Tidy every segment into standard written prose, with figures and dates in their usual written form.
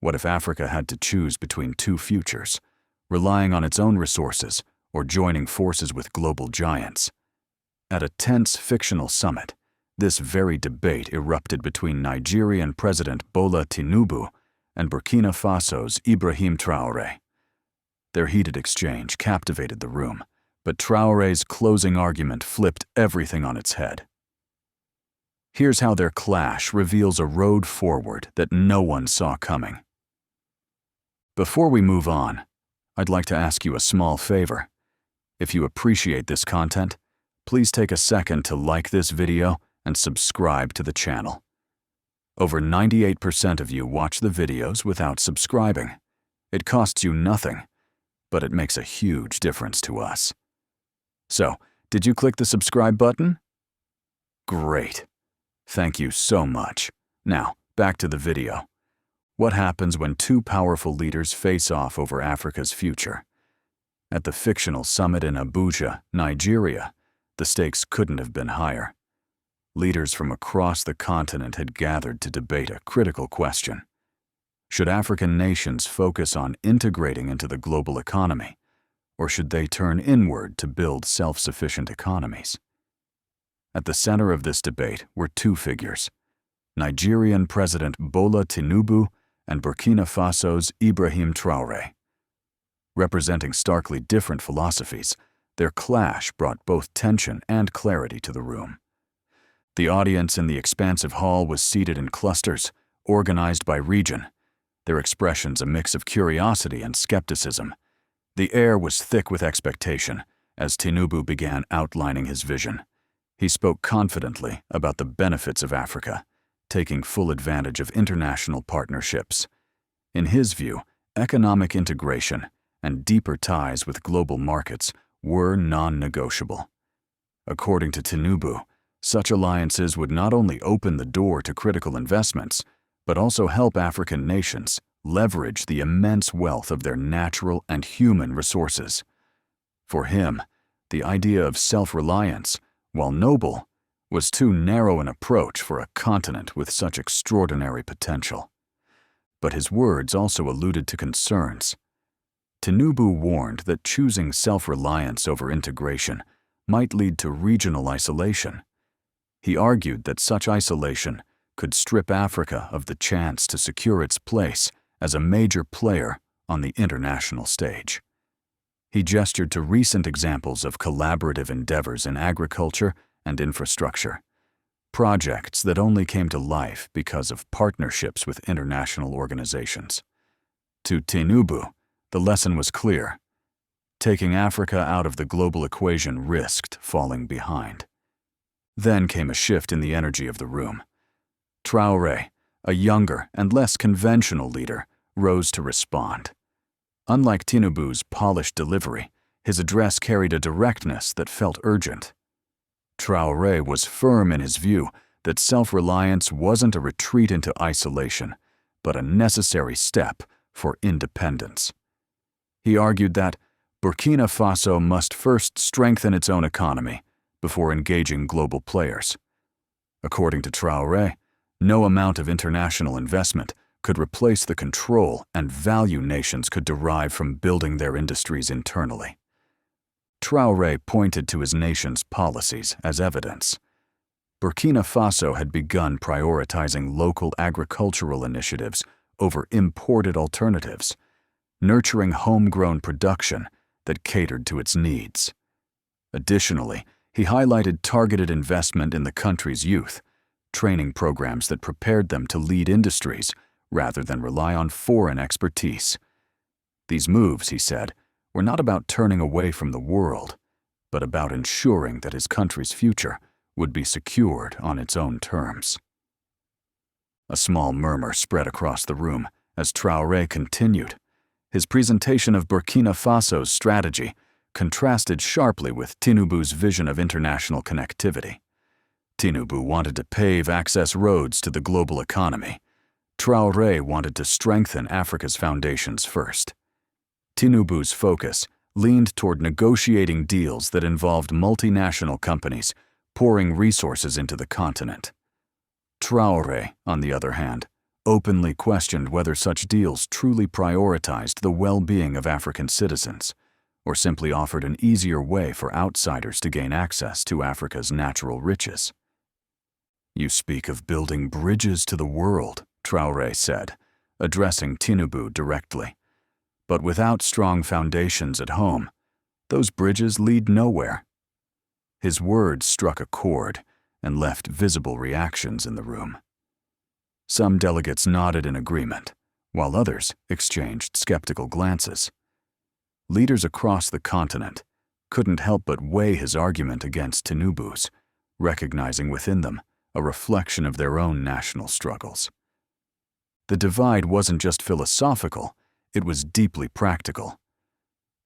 What if Africa had to choose between two futures, relying on its own resources or joining forces with global giants? At a tense fictional summit, this very debate erupted between Nigerian President Bola Tinubu and Burkina Faso's Ibrahim Traoré. Their heated exchange captivated the room, but Traoré's closing argument flipped everything on its head. Here's how their clash reveals a road forward that no one saw coming. Before we move on, I'd like to ask you a small favor. If you appreciate this content, please take a second to like this video and subscribe to the channel. Over 98% of you watch the videos without subscribing. It costs you nothing, but it makes a huge difference to us. So, did you click the subscribe button? Great. Thank you so much. Now, back to the video. What happens when two powerful leaders face off over Africa's future? At the fictional summit in Abuja, Nigeria, the stakes couldn't have been higher. Leaders from across the continent had gathered to debate a critical question. Should African nations focus on integrating into the global economy, or should they turn inward to build self-sufficient economies? At the center of this debate were two figures: Nigerian President Bola Tinubu and Burkina Faso's Ibrahim Traoré. Representing starkly different philosophies, their clash brought both tension and clarity to the room. The audience in the expansive hall was seated in clusters, organized by region, their expressions a mix of curiosity and skepticism. The air was thick with expectation as Tinubu began outlining his vision. He spoke confidently about the benefits of Africa, taking full advantage of international partnerships. In his view, economic integration and deeper ties with global markets were non-negotiable. According to Tinubu, such alliances would not only open the door to critical investments, but also help African nations leverage the immense wealth of their natural and human resources. For him, the idea of self-reliance, while noble, was too narrow an approach for a continent with such extraordinary potential. But his words also alluded to concerns. Tinubu warned that choosing self-reliance over integration might lead to regional isolation. He argued that such isolation could strip Africa of the chance to secure its place as a major player on the international stage. He gestured to recent examples of collaborative endeavors in agriculture and infrastructure, projects that only came to life because of partnerships with international organizations. To Tinubu, the lesson was clear. Taking Africa out of the global equation risked falling behind. Then came a shift in the energy of the room. Traoré, a younger and less conventional leader, rose to respond. Unlike Tinubu's polished delivery, his address carried a directness that felt urgent. Traoré was firm in his view that self-reliance wasn't a retreat into isolation, but a necessary step for independence. He argued that Burkina Faso must first strengthen its own economy before engaging global players. According to Traoré, no amount of international investment could replace the control and value nations could derive from building their industries internally. Traoré pointed to his nation's policies as evidence. Burkina Faso had begun prioritizing local agricultural initiatives over imported alternatives, nurturing homegrown production that catered to its needs. Additionally, he highlighted targeted investment in the country's youth, training programs that prepared them to lead industries rather than rely on foreign expertise. These moves, he said, were not about turning away from the world, but about ensuring that his country's future would be secured on its own terms. A small murmur spread across the room as Traoré continued. His presentation of Burkina Faso's strategy contrasted sharply with Tinubu's vision of international connectivity. Tinubu wanted to pave access roads to the global economy. Traoré wanted to strengthen Africa's foundations first. Tinubu's focus leaned toward negotiating deals that involved multinational companies pouring resources into the continent. Traoré, on the other hand, openly questioned whether such deals truly prioritized the well-being of African citizens, or simply offered an easier way for outsiders to gain access to Africa's natural riches. "You speak of building bridges to the world," Traoré said, addressing Tinubu directly. "But without strong foundations at home, those bridges lead nowhere." His words struck a chord and left visible reactions in the room. Some delegates nodded in agreement, while others exchanged skeptical glances. Leaders across the continent couldn't help but weigh his argument against Tinubu's, recognizing within them a reflection of their own national struggles. The divide wasn't just philosophical, it was deeply practical.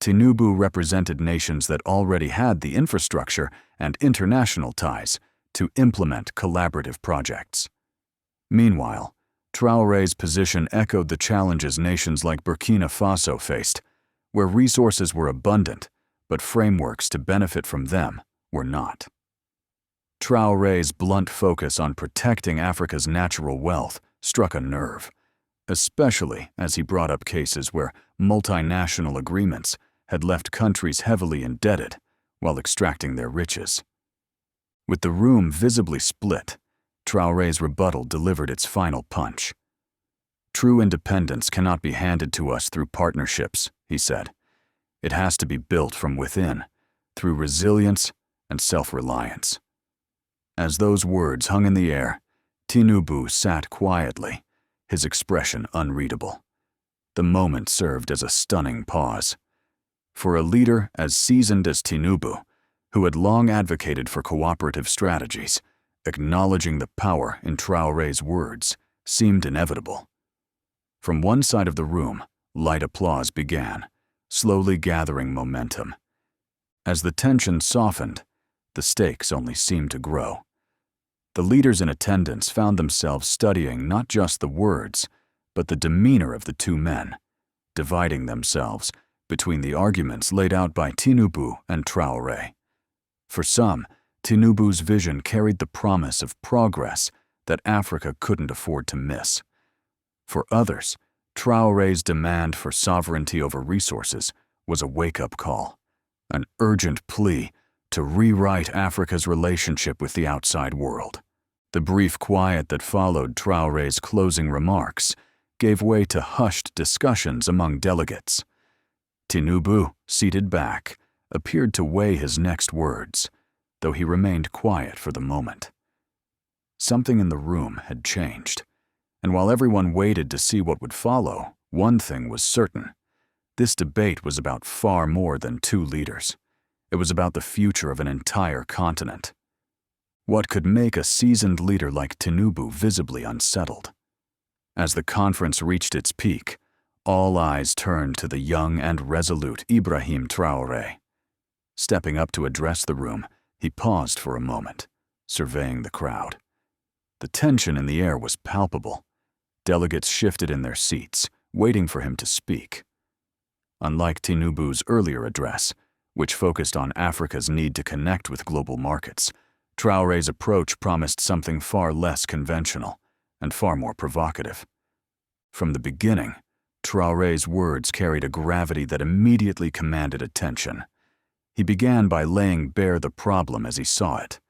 Tinubu represented nations that already had the infrastructure and international ties to implement collaborative projects. Meanwhile, Traoré's position echoed the challenges nations like Burkina Faso faced, where resources were abundant, but frameworks to benefit from them were not. Traoré's blunt focus on protecting Africa's natural wealth struck a nerve, especially as he brought up cases where multinational agreements had left countries heavily indebted while extracting their riches. With the room visibly split, Traoré's rebuttal delivered its final punch. "True independence cannot be handed to us through partnerships," he said. "It has to be built from within, through resilience and self-reliance." As those words hung in the air, Tinubu sat quietly, his expression unreadable. The moment served as a stunning pause. For a leader as seasoned as Tinubu, who had long advocated for cooperative strategies, acknowledging the power in Traoré's words seemed inevitable. From one side of the room, light applause began, slowly gathering momentum. As the tension softened, the stakes only seemed to grow. The leaders in attendance found themselves studying not just the words, but the demeanor of the two men, dividing themselves between the arguments laid out by Tinubu and Traoré. For some, Tinubu's vision carried the promise of progress that Africa couldn't afford to miss. For others, Traoré's demand for sovereignty over resources was a wake-up call, an urgent plea to rewrite Africa's relationship with the outside world. The brief quiet that followed Traoré's closing remarks gave way to hushed discussions among delegates. Tinubu, seated back, appeared to weigh his next words, though he remained quiet for the moment. Something in the room had changed, and while everyone waited to see what would follow, one thing was certain. This debate was about far more than two leaders. It was about the future of an entire continent. What could make a seasoned leader like Tinubu visibly unsettled? As the conference reached its peak, all eyes turned to the young and resolute Ibrahim Traoré. Stepping up to address the room, he paused for a moment, surveying the crowd. The tension in the air was palpable. Delegates shifted in their seats, waiting for him to speak. Unlike Tinubu's earlier address, which focused on Africa's need to connect with global markets, Traoré's approach promised something far less conventional and far more provocative. From the beginning, Traoré's words carried a gravity that immediately commanded attention. He began by laying bare the problem as he saw it.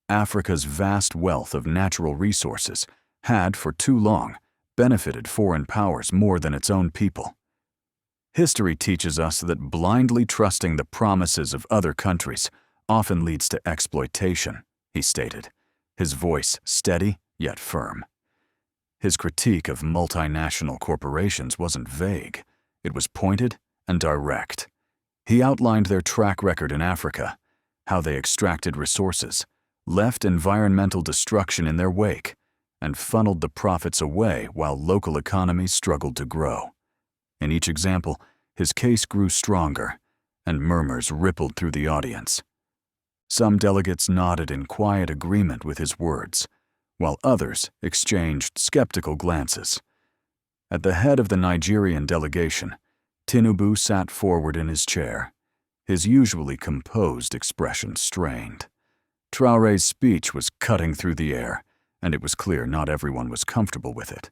Africa's vast wealth of natural resources had, for too long, benefited foreign powers more than its own people. History teaches us that blindly trusting the promises of other countries often leads to exploitation, he stated, his voice steady yet firm. His critique of multinational corporations wasn't vague. It was pointed and direct. He outlined their track record in Africa, how they extracted resources, left environmental destruction in their wake, and funneled the profits away while local economies struggled to grow. In each example, his case grew stronger, and murmurs rippled through the audience. Some delegates nodded in quiet agreement with his words, while others exchanged skeptical glances. At the head of the Nigerian delegation, Tinubu sat forward in his chair, his usually composed expression strained. Traoré's speech was cutting through the air, and it was clear not everyone was comfortable with it.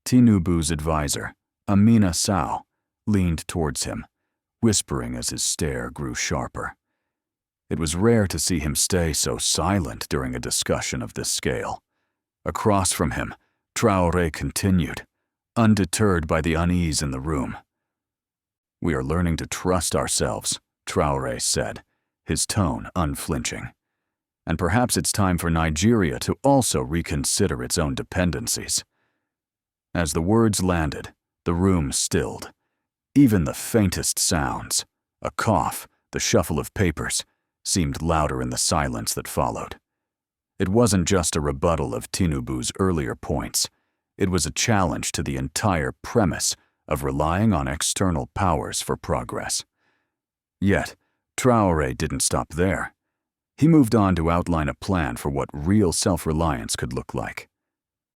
Tinubu's advisor, Amina Sow, leaned towards him, whispering as his stare grew sharper. It was rare to see him stay so silent during a discussion of this scale. Across from him, Traoré continued, undeterred by the unease in the room. "We are learning to trust ourselves," Traoré said, his tone unflinching. "And perhaps it's time for Nigeria to also reconsider its own dependencies." As the words landed, the room stilled. Even the faintest sounds, a cough, the shuffle of papers, seemed louder in the silence that followed. It wasn't just a rebuttal of Tinubu's earlier points. It was a challenge to the entire premise of relying on external powers for progress. Yet, Traoré didn't stop there. He moved on to outline a plan for what real self-reliance could look like.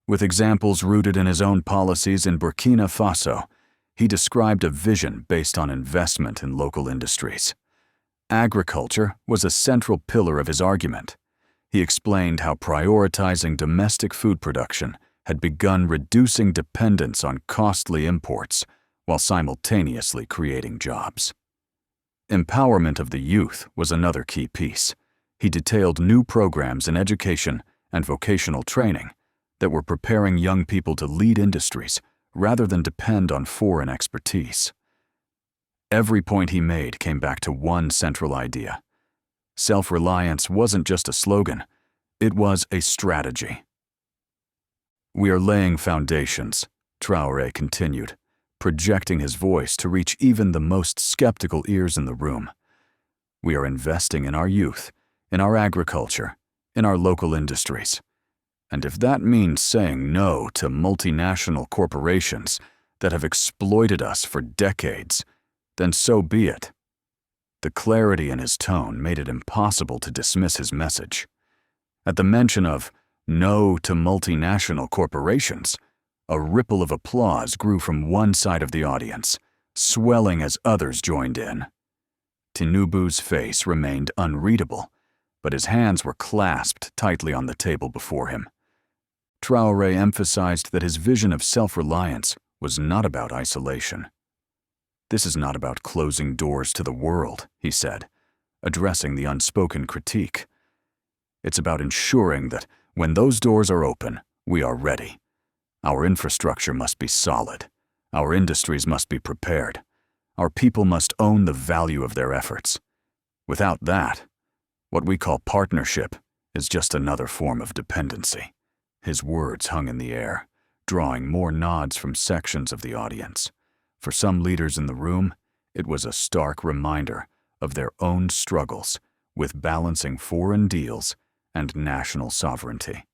With examples rooted in his own policies in Burkina Faso, he described a vision based on investment in local industries. Agriculture was a central pillar of his argument. He explained how prioritizing domestic food production had begun reducing dependence on costly imports while simultaneously creating jobs. Empowerment of the youth was another key piece. He detailed new programs in education and vocational training that were preparing young people to lead industries rather than depend on foreign expertise. Every point he made came back to one central idea. Self-reliance wasn't just a slogan, it was a strategy. "We are laying foundations," Traoré continued, projecting his voice to reach even the most skeptical ears in the room. "We are investing in our youth, in our agriculture, in our local industries. And if that means saying no to multinational corporations that have exploited us for decades, then so be it." The clarity in his tone made it impossible to dismiss his message. At the mention of no to multinational corporations, a ripple of applause grew from one side of the audience, swelling as others joined in. Tinubu's face remained unreadable, but his hands were clasped tightly on the table before him. Traoré emphasized that his vision of self-reliance was not about isolation. "This is not about closing doors to the world," he said, addressing the unspoken critique. "It's about ensuring that when those doors are open, we are ready. Our infrastructure must be solid. Our industries must be prepared. Our people must own the value of their efforts. Without that, what we call partnership is just another form of dependency." His words hung in the air, drawing more nods from sections of the audience. For some leaders in the room, it was a stark reminder of their own struggles with balancing foreign deals and national sovereignty.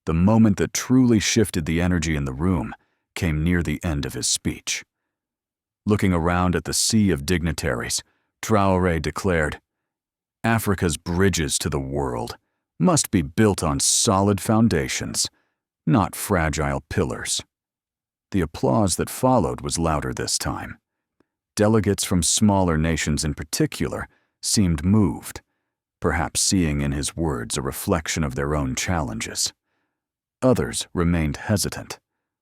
The moment that truly shifted the energy in the room came near the end of his speech. Looking around at the sea of dignitaries, Traoré declared, "Africa's bridges to the world must be built on solid foundations, not fragile pillars." The applause that followed was louder this time. Delegates from smaller nations in particular seemed moved, perhaps seeing in his words a reflection of their own challenges. Others remained hesitant,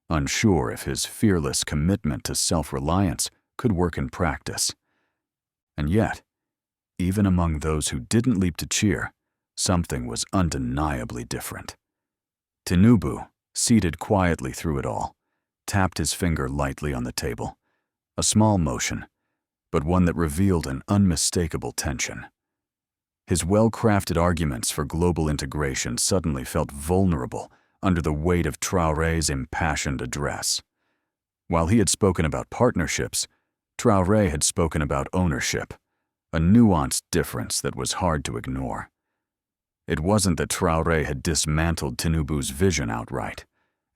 unsure if his fearless commitment to self-reliance could work in practice. And yet, even among those who didn't leap to cheer, something was undeniably different. Tinubu, seated quietly through it all, tapped his finger lightly on the table, a small motion, but one that revealed an unmistakable tension. His well-crafted arguments for global integration suddenly felt vulnerable under the weight of Traoré's impassioned address. While he had spoken about partnerships, Traoré had spoken about ownership, a nuanced difference that was hard to ignore. It wasn't that Traoré had dismantled Tinubu's vision outright.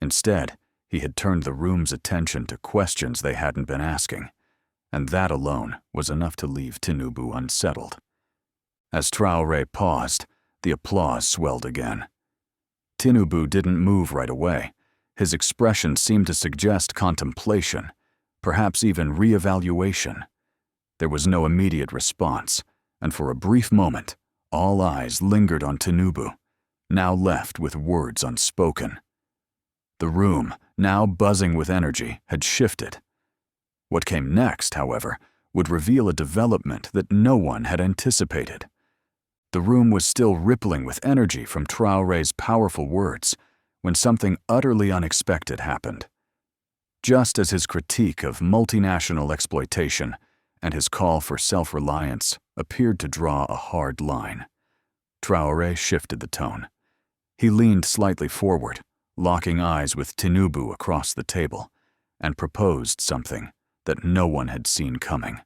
Instead, he had turned the room's attention to questions they hadn't been asking, and that alone was enough to leave Tinubu unsettled. As Traoré paused, the applause swelled again. Tinubu didn't move right away. His expression seemed to suggest contemplation, perhaps even re-evaluation. There was no immediate response, and for a brief moment, all eyes lingered on Tinubu, now left with words unspoken. The room, now buzzing with energy, had shifted. What came next, however, would reveal a development that no one had anticipated. The room was still rippling with energy from Traoré's powerful words when something utterly unexpected happened. Just as his critique of multinational exploitation and his call for self-reliance appeared to draw a hard line, Traoré shifted the tone. He leaned slightly forward, locking eyes with Tinubu across the table, and proposed something that no one had seen coming.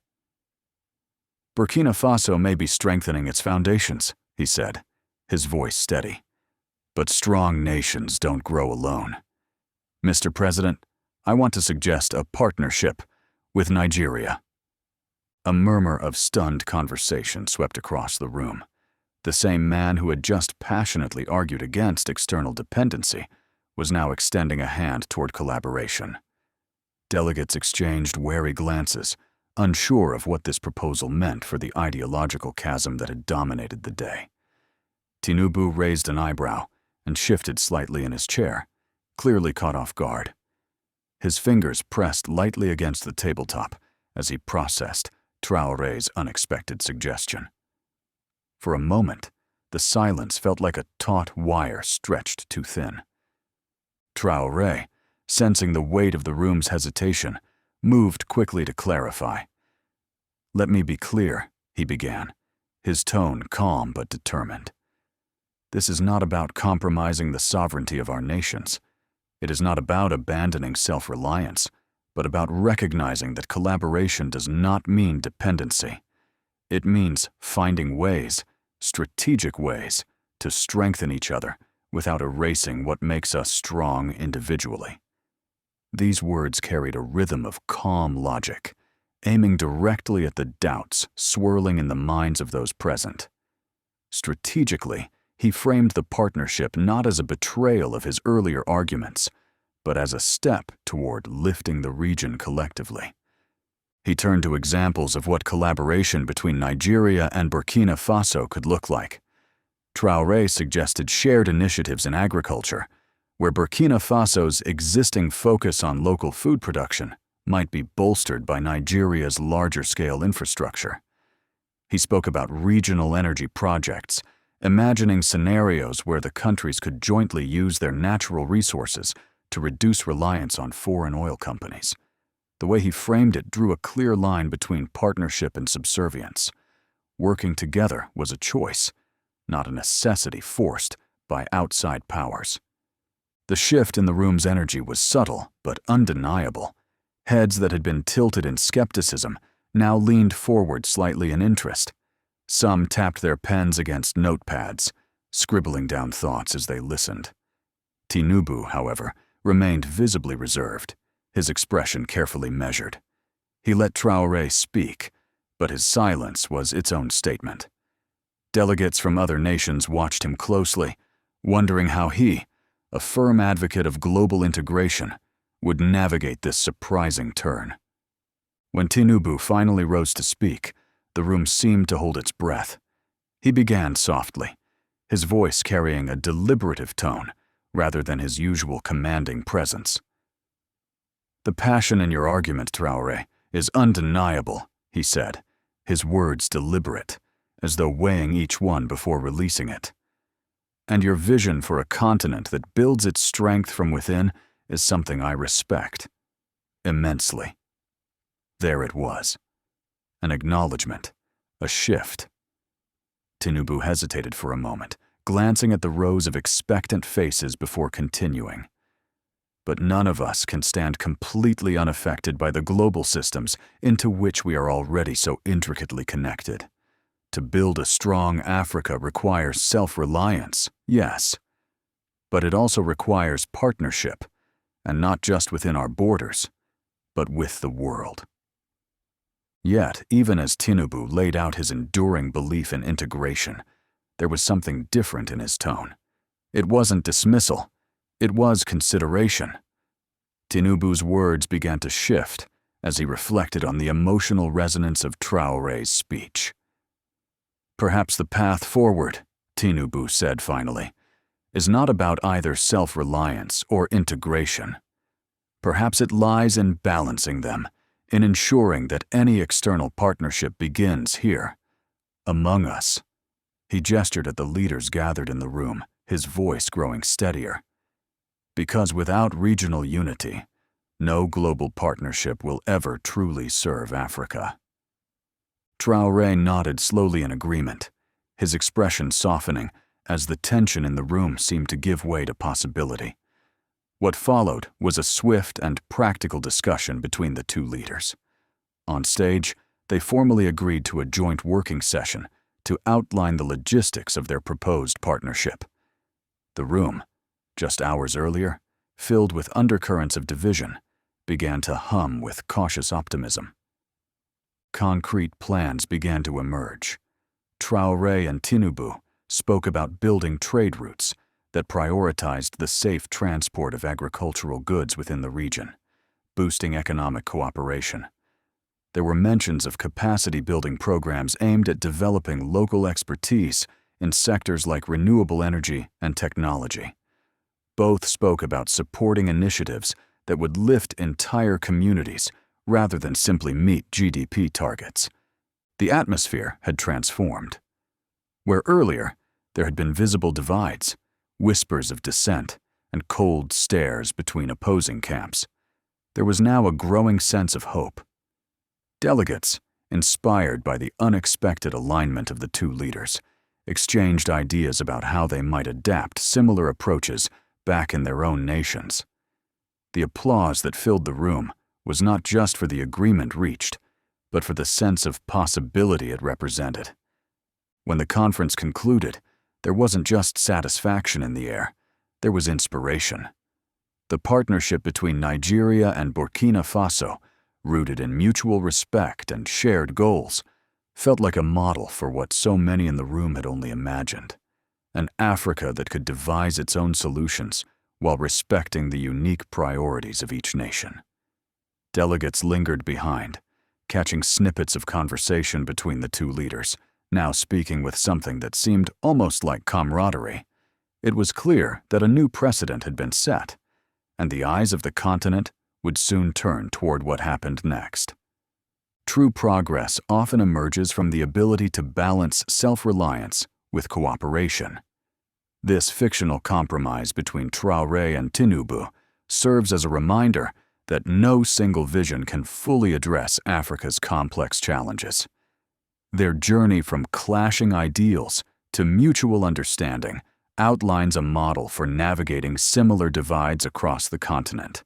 "Burkina Faso may be strengthening its foundations," he said, his voice steady. "But strong nations don't grow alone. Mr. President, I want to suggest a partnership with Nigeria." A murmur of stunned conversation swept across the room. The same man who had just passionately argued against external dependency was now extending a hand toward collaboration. Delegates exchanged wary glances, unsure of what this proposal meant for the ideological chasm that had dominated the day. Tinubu raised an eyebrow and shifted slightly in his chair, clearly caught off guard. His fingers pressed lightly against the tabletop as he processed Traoré's unexpected suggestion. For a moment, the silence felt like a taut wire stretched too thin. Traoré, sensing the weight of the room's hesitation, moved quickly to clarify. "Let me be clear," he began, his tone calm but determined. "This is not about compromising the sovereignty of our nations. It is not about abandoning self-reliance, but about recognizing that collaboration does not mean dependency. It means finding ways, strategic ways, to strengthen each other without erasing what makes us strong individually." These words carried a rhythm of calm logic, aiming directly at the doubts swirling in the minds of those present. Strategically, he framed the partnership not as a betrayal of his earlier arguments, but as a step toward lifting the region collectively. He turned to examples of what collaboration between Nigeria and Burkina Faso could look like. Traoré suggested shared initiatives in agriculture, where Burkina Faso's existing focus on local food production might be bolstered by Nigeria's larger-scale infrastructure. He spoke about regional energy projects, imagining scenarios where the countries could jointly use their natural resources to reduce reliance on foreign oil companies. The way he framed it drew a clear line between partnership and subservience. Working together was a choice, not a necessity forced by outside powers. The shift in the room's energy was subtle but undeniable. Heads that had been tilted in skepticism now leaned forward slightly in interest. Some tapped their pens against notepads, scribbling down thoughts as they listened. Tinubu, however, remained visibly reserved, his expression carefully measured. He let Traoré speak, but his silence was its own statement. Delegates from other nations watched him closely, wondering how he, a firm advocate of global integration, would navigate this surprising turn. When Tinubu finally rose to speak, the room seemed to hold its breath. He began softly, his voice carrying a deliberative tone rather than his usual commanding presence. "The passion in your argument, Traoré, is undeniable," he said, his words deliberate, as though weighing each one before releasing it. "And your vision for a continent that builds its strength from within is something I respect immensely." There it was. An acknowledgement, a shift. Tinubu hesitated for a moment, glancing at the rows of expectant faces before continuing. "But none of us can stand completely unaffected by the global systems into which we are already so intricately connected. To build a strong Africa requires self-reliance, yes, but it also requires partnership, and not just within our borders, but with the world." Yet, even as Tinubu laid out his enduring belief in integration, there was something different in his tone. It wasn't dismissal, it was consideration. Tinubu's words began to shift as he reflected on the emotional resonance of Traoré's speech. "Perhaps the path forward," Tinubu said finally, is not about either self-reliance or integration. Perhaps it lies in balancing them, in ensuring that any external partnership begins here, among us. He gestured at the leaders gathered in the room, his voice growing steadier. Because without regional unity, no global partnership will ever truly serve Africa. Traoré nodded slowly in agreement, his expression softening as the tension in the room seemed to give way to possibility. What followed was a swift and practical discussion between the two leaders. On stage, they formally agreed to a joint working session to outline the logistics of their proposed partnership. The room, just hours earlier, filled with undercurrents of division, began to hum with cautious optimism. Concrete plans began to emerge. Traoré and Tinubu spoke about building trade routes that prioritized the safe transport of agricultural goods within the region, boosting economic cooperation. There were mentions of capacity-building programs aimed at developing local expertise in sectors like renewable energy and technology. Both spoke about supporting initiatives that would lift entire communities rather than simply meet GDP targets. The atmosphere had transformed. Where earlier there had been visible divides, whispers of dissent, and cold stares between opposing camps, there was now a growing sense of hope. Delegates, inspired by the unexpected alignment of the two leaders, exchanged ideas about how they might adapt similar approaches back in their own nations. The applause that filled the room was not just for the agreement reached, but for the sense of possibility it represented. When the conference concluded, there wasn't just satisfaction in the air, there was inspiration. The partnership between Nigeria and Burkina Faso, rooted in mutual respect and shared goals, felt like a model for what so many in the room had only imagined. An Africa that could devise its own solutions while respecting the unique priorities of each nation. Delegates lingered behind, catching snippets of conversation between the two leaders, now speaking with something that seemed almost like camaraderie. It was clear that a new precedent had been set, and the eyes of the continent would soon turn toward what happened next. True progress often emerges from the ability to balance self-reliance with cooperation. This fictional compromise between Traoré and Tinubu serves as a reminder that no single vision can fully address Africa's complex challenges. Their journey from clashing ideals to mutual understanding outlines a model for navigating similar divides across the continent.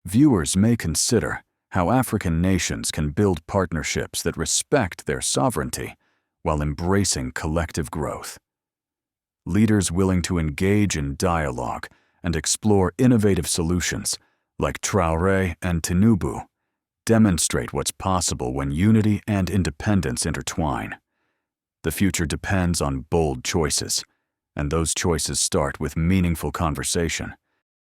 Viewers may consider how African nations can build partnerships that respect their sovereignty while embracing collective growth. Leaders willing to engage in dialogue and explore innovative solutions, like Traoré and Tinubu, demonstrate what's possible when unity and independence intertwine. The future depends on bold choices, and those choices start with meaningful conversation,